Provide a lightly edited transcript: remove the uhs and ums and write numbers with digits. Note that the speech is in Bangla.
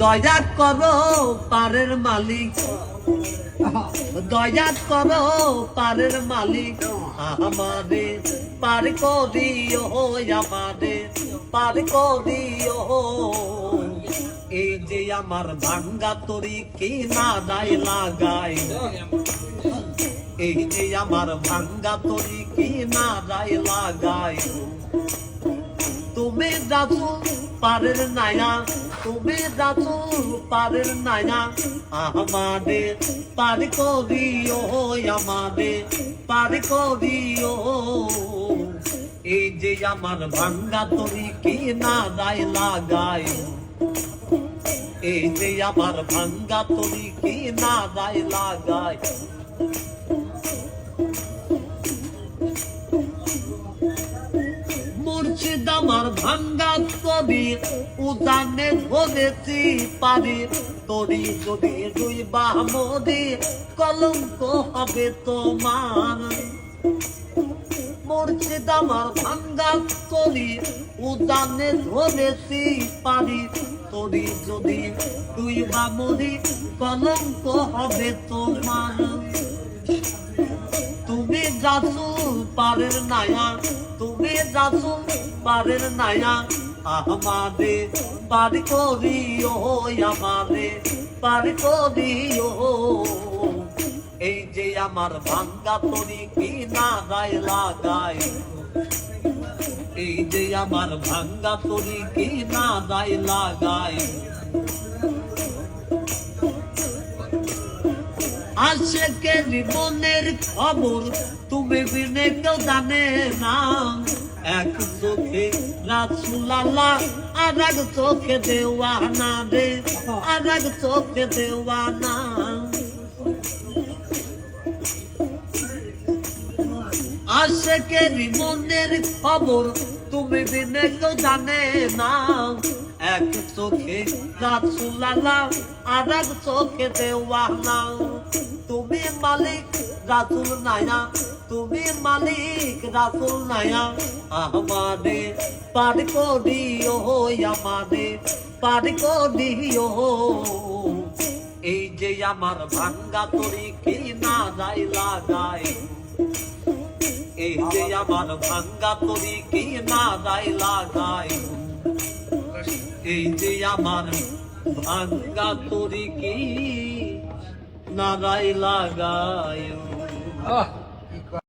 দয়া করো পারের মালিক, দয়া করো পারের মালিক, আমাদের পার করিও, আমাদের পার করিও। এই যে আমার ভাঙ্গা তরি কি না দায় লাগাই, এই যে আমার ভাঙ্গা তরি কি না দায় লাগাই। তুমি যাচু পারের নায়া, তুমি যাচু পারের নায়া, আমাদের পার করিও, আমাদের পার করিও। এই যে আমার ভাঙ্গা তরি কি না দায় লাগাই, এই যে আমার ভাঙ্গা তরি কি না দায় লাগাই। মুর্শিদ আমার ভাঙ্গা তরি উদানে ধরেছি পারি, তরি যদি দুই বামদি কলঙ্ক হবে তোমার। মুর্শিদ আমার ভাঙ্গা তরি উদানে ধরেছি পারি, তরি যদি দুই বামদি কলঙ্ক হবে তোমার। তুমি যাচু পারের নায়া, তুমি যাচু পারের নায়া, আমাদের পার করিও, আমাদের পার করিও। এই যে আমার ভাঙ্গা তরি কি না দায় লাগাই, এই যে আমার ভাঙ্গা তরি কি না দায় লাগাই। আশেকে জীবনের খবর তুমি বিনে কেউ জানে না, এক চোখে রাসূল আল্লাহ আর এক চোখে দেওয়ানা রে, আর এক চোখে দেওয়ানা। আশেকে জীবনের খবর তুমি বিনে কেউ জানে না, এক চোখে রাসূল আল্লাহ আর এক চোখে দেওয়ানা। তুমি মালিক রাসূল নায়া, তুমি মালিক রাসূল নায়া, আমাদের পার করিও, আমাদের পার করিও। এই যে আমার ভাঙ্গা তরি কি না দায় লাগাই, এই যে আমার ভাঙ্গা তরি কি না দায় লাগাই। এই যে আমার ভাঙ্গা তরি কি না দায় লাগাই।